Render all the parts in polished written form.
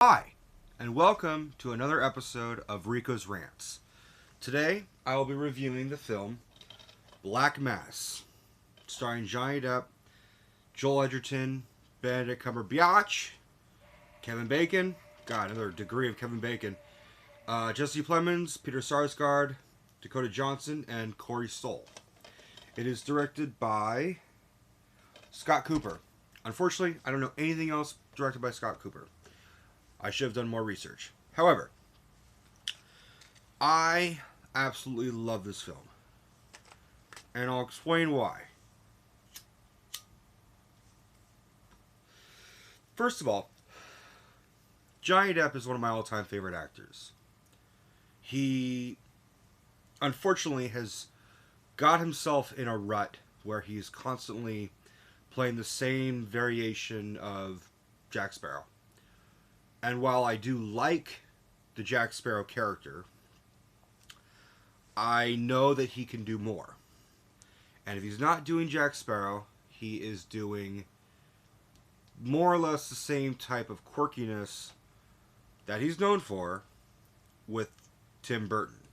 Hi, and welcome to another episode of Rico'S Rants. Today, I will be reviewing the film Black Mass, starring Johnny Depp, Joel Edgerton, Benedict Cumberbatch, Kevin Bacon, God, another degree of Kevin Bacon, Jesse Plemons, Peter Sarsgaard, Dakota Johnson, and Corey Stoll. It is directed by Scott Cooper. Unfortunately, I don't know anything else directed by Scott Cooper. I should have done more research. However, I absolutely love this film. And I'll explain why. First of all, Johnny Depp is one of my all-time favorite actors. He, unfortunately, has got himself in a rut where he's constantly playing the same variation of Jack Sparrow. And while I do like the Jack Sparrow character, I know that he can do more. And if he's not doing Jack Sparrow, he is doing more or less the same type of quirkiness that he's known for with Tim Burton.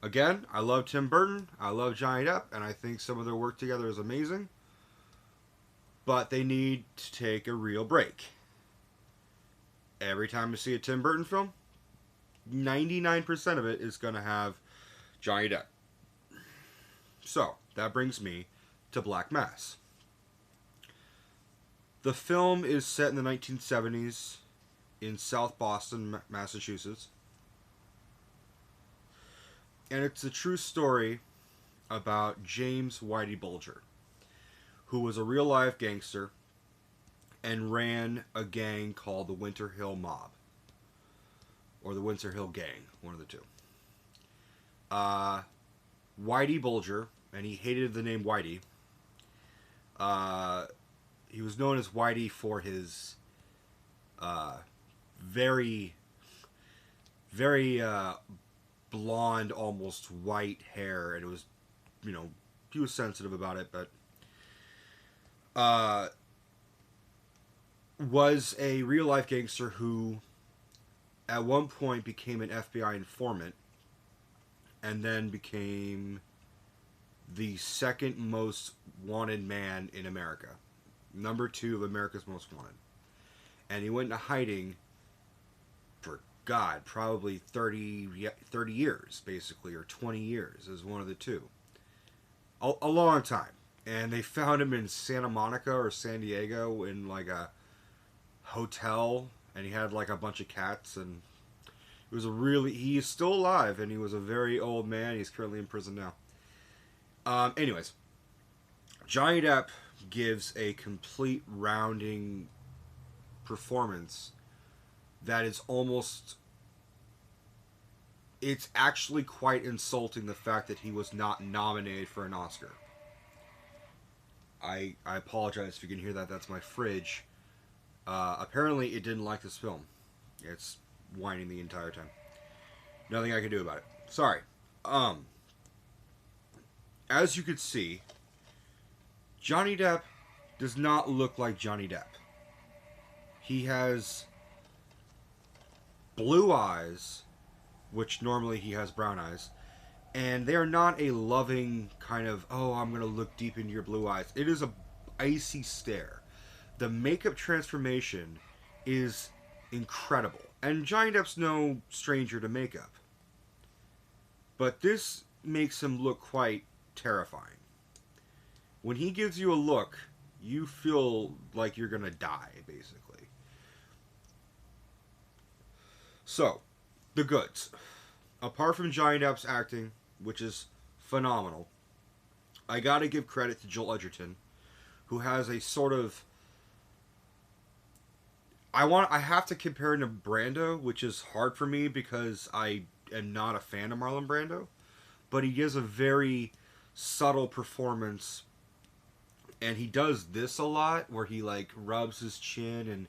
Again, I love Tim Burton, I love Johnny Depp, and I think some of their work together is amazing. But they need to take a real break. Every time you see a Tim Burton film, 99% of it is going to have Johnny Depp. So, that brings me to Black Mass. The film is set in the 1970s in South Boston, Massachusetts. And it's a true story about James Whitey Bulger, who was a real-life gangster and ran a gang called the Winter Hill Mob. Or the Winter Hill Gang, one of the two. Whitey Bulger, and he hated the name Whitey. He was known as Whitey for his very, very blonde, almost white hair. And it was, he was sensitive about it, but was a real-life gangster who at one point became an FBI informant and then became the second most wanted man in America. Number 2 of America's most wanted. And he went into hiding for, God, probably 30 years, basically, or 20 years, as one of the two. A long time. And they found him in Santa Monica or San Diego in like a hotel, and he had like a bunch of cats, and it was he's still alive, and he was a very old man. He's currently in prison now. Anyways, Johnny Depp gives a complete rounding performance that is it's actually quite insulting, the fact that he was not nominated for an Oscar. I apologize if you can hear that. That's my fridge. Apparently it didn't like this film. It's whining the entire time. Nothing I can do about it. Sorry. As you could see, Johnny Depp does not look like Johnny Depp. He has blue eyes, which normally he has brown eyes, and they are not a loving kind of, oh, I'm going to look deep into your blue eyes. It is a icy stare. The makeup transformation is incredible. And Johnny Depp's no stranger to makeup. But this makes him look quite terrifying. When he gives you a look, you feel like you're going to die, basically. So, the goods. Apart from Johnny Depp's acting, which is phenomenal, I gotta give credit to Joel Edgerton, who has a sort of... I have to compare him to Brando, which is hard for me because I am not a fan of Marlon Brando. But he gives a very subtle performance, and he does this a lot, where he like rubs his chin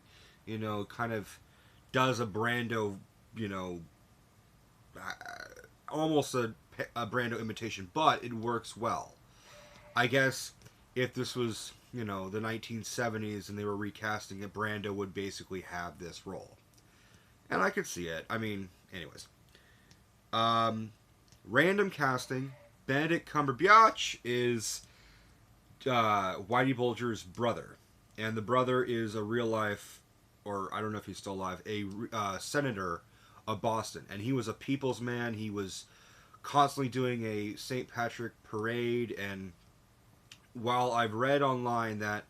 and, kind of does a Brando, almost a Brando imitation, but it works well. I guess if this was, the 1970s and they were recasting it, Brando would basically have this role. And I could see it. I mean, anyways. Um, Random casting. Benedict Cumberbatch is Whitey Bulger's brother. And the brother is a real life, or I don't know if he's still alive, a senator of Boston. And he was a people's man. He was constantly doing a St. Patrick parade. And while I've read online that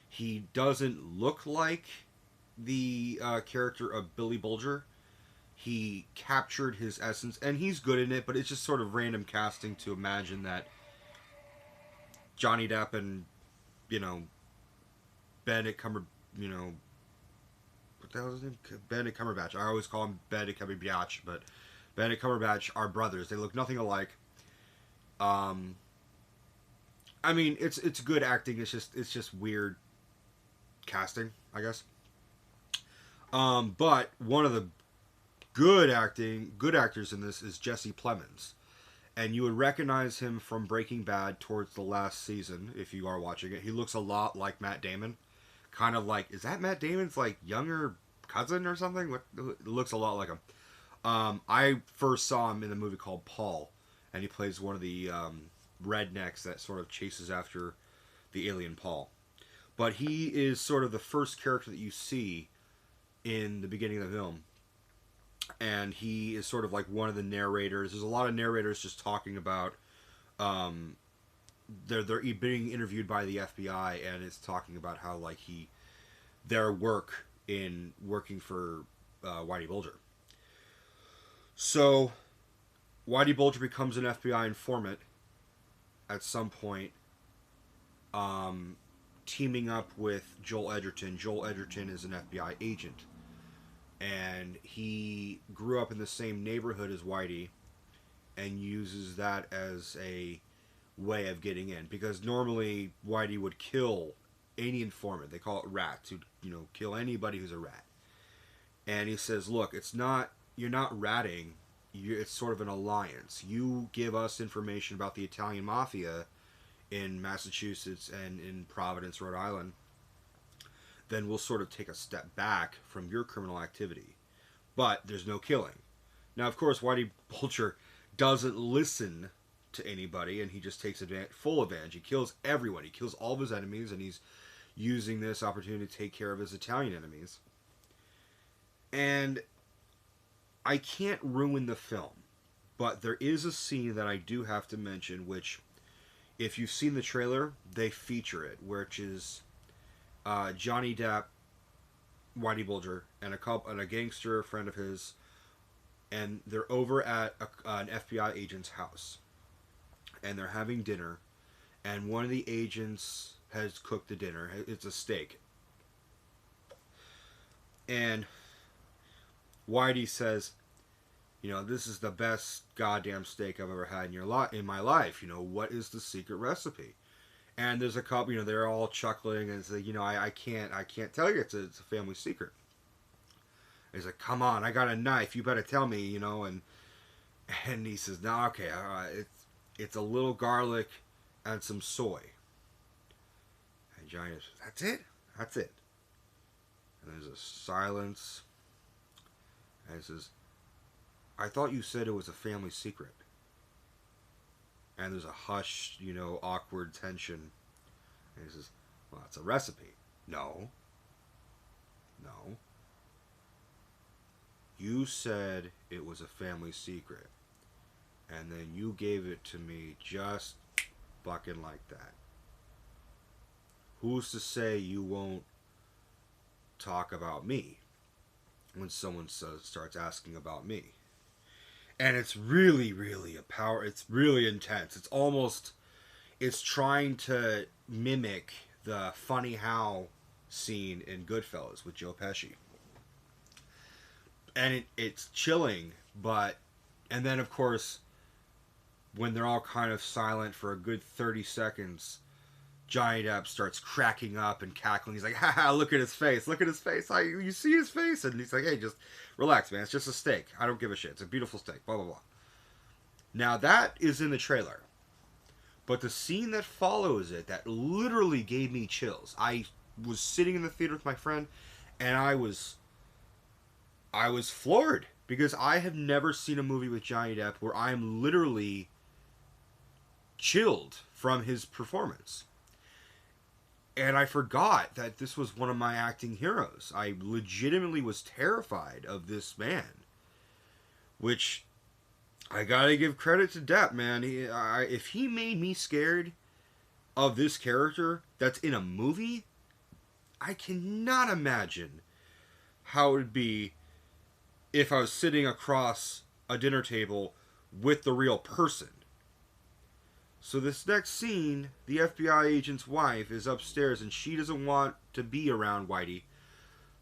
he doesn't look like the character of Billy Bulger, he captured his essence, and he's good in it, but it's just sort of random casting to imagine that Johnny Depp and, you know, Benedict Cumber, you know, what the hell is his name? Benedict Cumberbatch. I always call him Benedict Cumberbatch, but Benedict Cumberbatch are brothers. They look nothing alike. Um, I mean, it's good acting. It's just weird casting, I guess. But one of the good actors in this is Jesse Plemons, and you would recognize him from Breaking Bad towards the last season if you are watching it. He looks a lot like Matt Damon, kind of like, is that Matt Damon's like younger cousin or something? It looks a lot like him. I first saw him in a movie called Paul, and he plays one of the rednecks that sort of chases after the alien Paul. But he is sort of the first character that you see in the beginning of the film. And he is sort of like one of the narrators. There's a lot of narrators just talking about they're being interviewed by the FBI, and it's talking about how like their work in working for Whitey Bulger. So Whitey Bulger becomes an FBI informant at some point, teaming up with Joel Edgerton. Joel Edgerton is an FBI agent, and he grew up in the same neighborhood as Whitey and uses that as a way of getting in, because normally Whitey would kill any informant. They call it rats, who, you know, kill anybody who's a rat. And he says, look, you're not ratting, it's sort of an alliance. You give us information about the Italian mafia in Massachusetts and in Providence, Rhode Island, then we'll sort of take a step back from your criminal activity. But there's no killing. Now, of course, Whitey Bulger doesn't listen to anybody, and he just takes full advantage. He kills everyone. He kills all of his enemies, and he's using this opportunity to take care of his Italian enemies. And I can't ruin the film, but there is a scene that I do have to mention, which, if you've seen the trailer, they feature it, which is Johnny Depp, Whitey Bulger, and a gangster friend of his, and they're over at an FBI agent's house, and they're having dinner, and one of the agents has cooked the dinner. It's a steak, and Whitey says, you know, this is the best goddamn steak I've ever had in my life. You know, what is the secret recipe? And there's a couple, you know, they're all chuckling and say, you know, I can't tell you. It's a family secret. He's like, come on, I got a knife. You better tell me, you know. And he says, no, okay, it's a little garlic and some soy. And Johnny says, that's it? That's it. And there's a silence. And he says, I thought you said it was a family secret. And there's a hushed, you know, awkward tension. And he says, well, it's a recipe. No. You said it was a family secret. And then you gave it to me just fucking like that. Who's to say you won't talk about me when someone starts asking about me? And it's really, really it's really intense. It's trying to mimic the funny how scene in Goodfellas with Joe Pesci. And it's chilling, and then of course, when they're all kind of silent for a good 30 seconds, Johnny Depp starts cracking up and cackling. He's like, haha, look at his face. You see his face? And he's like, hey, just relax, man. It's just a steak. I don't give a shit. It's a beautiful steak. Blah, blah, blah. Now, that is in the trailer. But the scene that follows it, that literally gave me chills. I was sitting in the theater with my friend, and I was I was floored because I have never seen a movie with Johnny Depp where I'm literally chilled from his performance. And I forgot that this was one of my acting heroes. I legitimately was terrified of this man, which I gotta give credit to Depp, man. If he made me scared of this character that's in a movie, I cannot imagine how it would be if I was sitting across a dinner table with the real person. So this next scene, the FBI agent's wife is upstairs and she doesn't want to be around Whitey.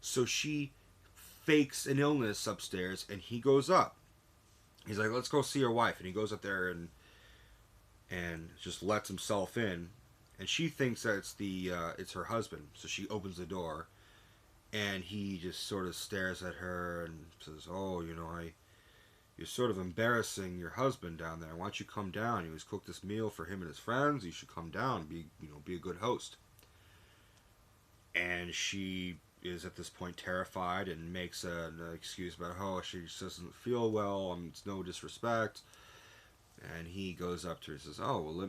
So she fakes an illness upstairs and he goes up. He's like, let's go see your wife. And he goes up there and just lets himself in. And she thinks that it's her husband. So she opens the door and he just sort of stares at her and says, oh, you're sort of embarrassing your husband down there. Why don't you come down? He was cooked this meal for him and his friends. You should come down and be a good host. And she is at this point terrified and makes an excuse about, oh, she just doesn't feel well. It's no disrespect. And he goes up to her and says, oh, well,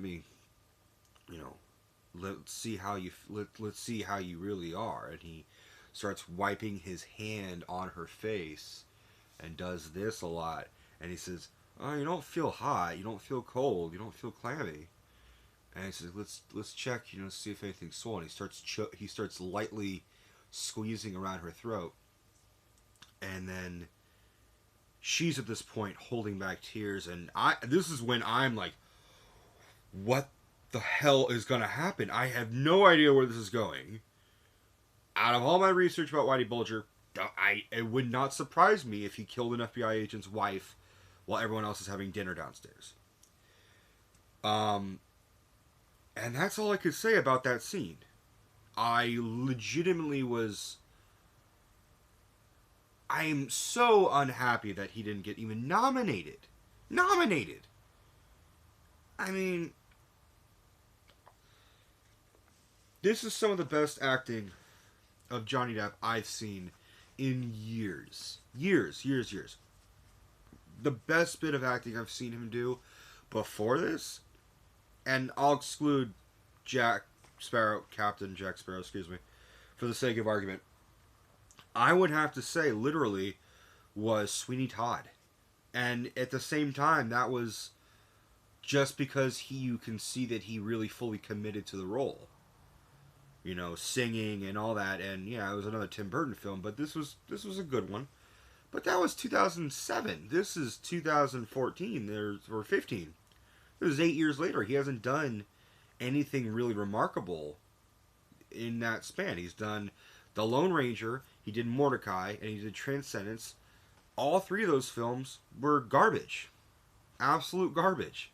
let's see how you really are. And he starts wiping his hand on her face and does this a lot. And he says, oh, you don't feel hot, you don't feel cold, you don't feel clammy. And he says, let's check, see if anything's swollen. He starts lightly squeezing around her throat. And then she's at this point holding back tears, and this is when I'm like, what the hell is gonna happen? I have no idea where this is going. Out of all my research about Whitey Bulger, it would not surprise me if he killed an FBI agent's wife while everyone else is having dinner downstairs. And that's all I could say about that scene. I legitimately I am so unhappy that he didn't get even nominated. Nominated! I mean, this is some of the best acting of Johnny Depp I've seen in years. Years. The best bit of acting I've seen him do before this, and I'll exclude Captain Jack Sparrow, for the sake of argument, I would have to say, literally, was Sweeney Todd. And at the same time, that was just because you can see that he really fully committed to the role. Singing and all that, and yeah, it was another Tim Burton film, but this was a good one. But that was 2007. This is 2014. Or 15. It was 8 years later. He hasn't done anything really remarkable in that span. He's done The Lone Ranger, he did Mordecai, and he did Transcendence. All three of those films were garbage. Absolute garbage.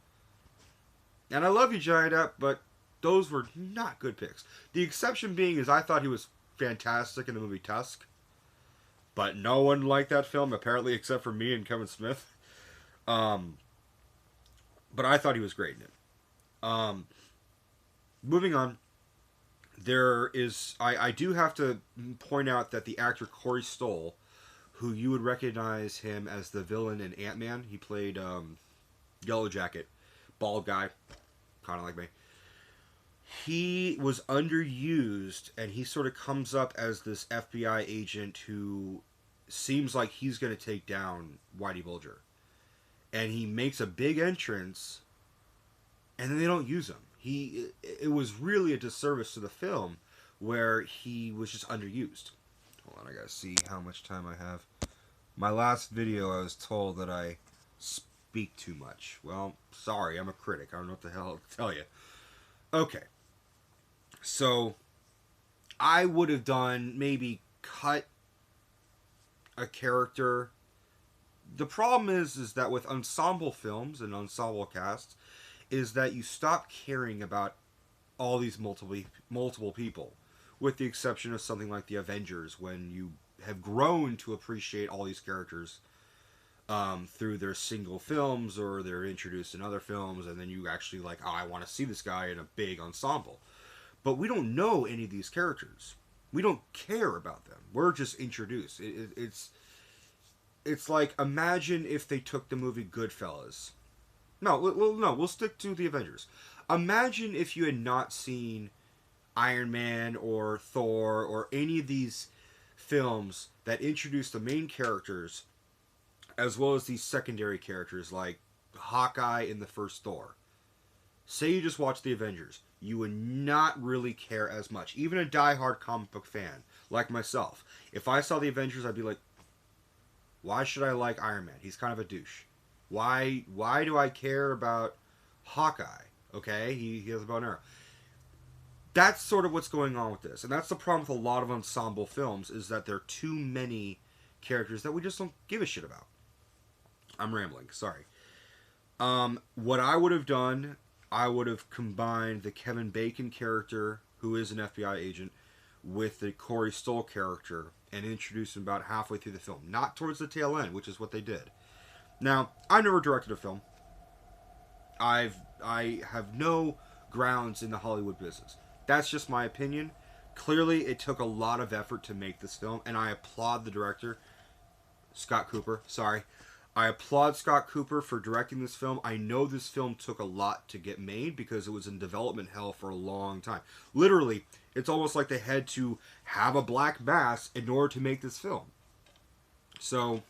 And I love you, Johnny Depp, but those were not good picks. The exception being is I thought he was fantastic in the movie Tusk. But no one liked that film, apparently, except for me and Kevin Smith. But I thought he was great in it. Moving on. I do have to point out that the actor Corey Stoll, who you would recognize him as the villain in Ant-Man, he played Yellow Jacket, bald guy, kind of like me. He was underused, and he sort of comes up as this FBI agent who seems like he's going to take down Whitey Bulger. And he makes a big entrance, and then they don't use him. It was really a disservice to the film where he was just underused. Hold on, I gotta see how much time I have. My last video, I was told that I speak too much. Well, sorry, I'm a critic. I don't know what the hell to tell you. Okay. So, I would have maybe cut a character. The problem is that with ensemble films and ensemble casts, is that you stop caring about all these multiple people, with the exception of something like the Avengers, when you have grown to appreciate all these characters through their single films, or they're introduced in other films, and then you actually like, oh, I want to see this guy in a big ensemble. But we don't know any of these characters. We don't care about them. We're just introduced. it's like, imagine if they took the movie Goodfellas. No, no, we'll stick to the Avengers. Imagine if you had not seen Iron Man or Thor or any of these films that introduce the main characters as well as these secondary characters like Hawkeye in the first Thor. Say you just watch the Avengers, you would not really care as much. Even a diehard comic book fan like myself, if I saw the Avengers, I'd be like, why should I like Iron Man? He's kind of a douche. Why do I care about Hawkeye? Okay, he has a bow and arrow. That's sort of what's going on with this, and that's the problem with a lot of ensemble films, is that there are too many characters that we just don't give a shit about. I'm rambling, sorry. What I would have done, I would have combined the Kevin Bacon character, who is an FBI agent, with the Corey Stoll character, and introduced him about halfway through the film. Not towards the tail end, which is what they did. Now, I never directed a film. I have no grounds in the Hollywood business. That's just my opinion. Clearly, it took a lot of effort to make this film, and I applaud the director, Scott Cooper. Sorry. I applaud Scott Cooper for directing this film. I know this film took a lot to get made because it was in development hell for a long time. Literally, it's almost like they had to have a black bass in order to make this film. So,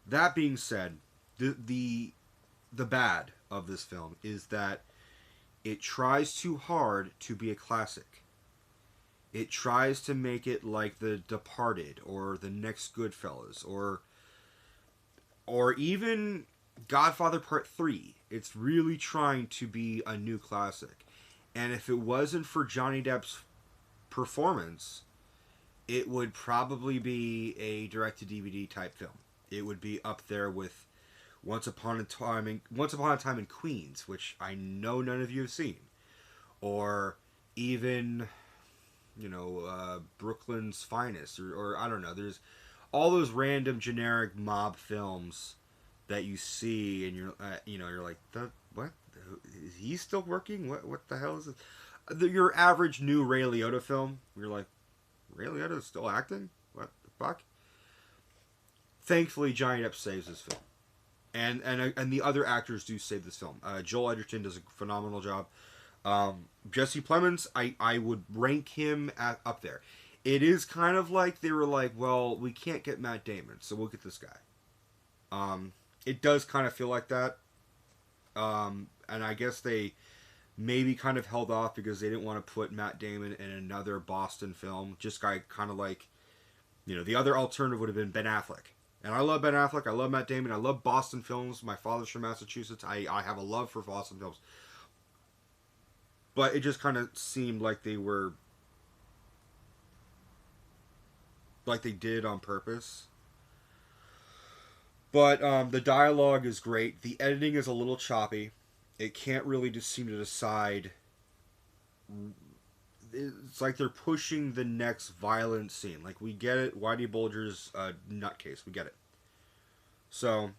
that being said, the bad of this film is that it tries too hard to be a classic. It tries to make it like The Departed or the next Goodfellas or even Godfather Part 3. It's really trying to be a new classic. And if it wasn't for Johnny Depp's performance, it would probably be a direct-to-DVD type film. It would be up there with Once Upon a Time in Queens, which I know none of you have seen, or even Brooklyn's Finest, or I don't know. There's all those random generic mob films that you see, and you're like, what? Is he still working? What the hell is this? Your average new Ray Liotta film, you're like, Ray Liotta is still acting? What the fuck? Thankfully, Johnny Depp saves this film. And the other actors do save this film. Joel Edgerton does a phenomenal job. Jesse Plemons, I would rank him up there. It is kind of like they were like, well, we can't get Matt Damon, so we'll get this guy. It does kind of feel like that. And I guess they maybe kind of held off because they didn't want to put Matt Damon in another Boston film. Just kind of like, the other alternative would have been Ben Affleck. And I love Ben Affleck. I love Matt Damon. I love Boston films. My father's from Massachusetts. I have a love for Boston films. But it just kind of seemed like they were... like they did on purpose. But the dialogue is great. The editing is a little choppy. It can't really just seem to decide... It's like they're pushing the next violent scene. Like, we get it. Whitey Bulger's a nutcase. We get it. So,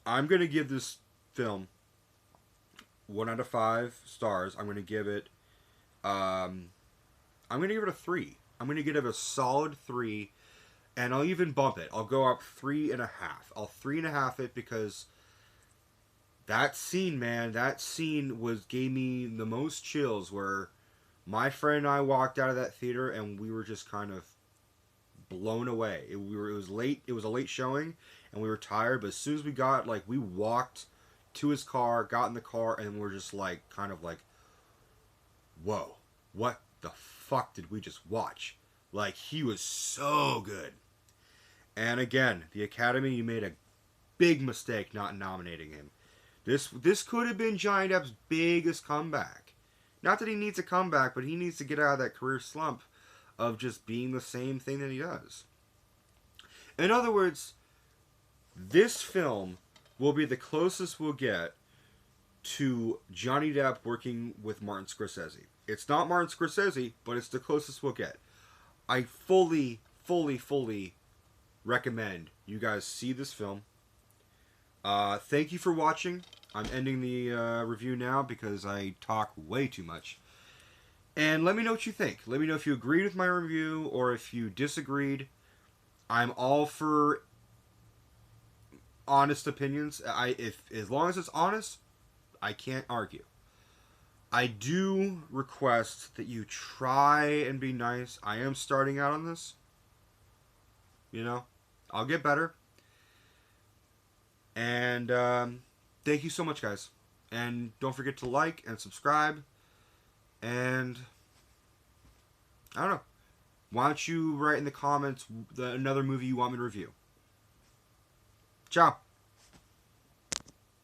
I'm going to give this film 1 out of 5 stars. I'm going to give it... I'm going to give it a 3. I'm going to give it a solid 3. And I'll even bump it. I'll go up 3.5. I'll 3.5 it because... that scene, man. That scene gave me the most chills where... my friend and I walked out of that theater and we were just kind of blown away. It was late. It was a late showing and we were tired. But as soon as we we walked to his car, got in the car, and we're just kind of like, whoa, what the fuck did we just watch? Like, he was so good. And again, the Academy, you made a big mistake not nominating him. This could have been Johnny Depp's biggest comeback. Not that he needs a comeback, but he needs to get out of that career slump of just being the same thing that he does. In other words, this film will be the closest we'll get to Johnny Depp working with Martin Scorsese. It's not Martin Scorsese, but it's the closest we'll get. I fully recommend you guys see this film. Thank you for watching. I'm ending the review now because I talk way too much. And let me know what you think. Let me know if you agreed with my review or if you disagreed. I'm all for honest opinions. If as long as it's honest, I can't argue. I do request that you try and be nice. I am starting out on this. You know, I'll get better. And thank you so much, guys. And don't forget to like and subscribe. And I don't know. Why don't you write in the comments another movie you want me to review? Ciao.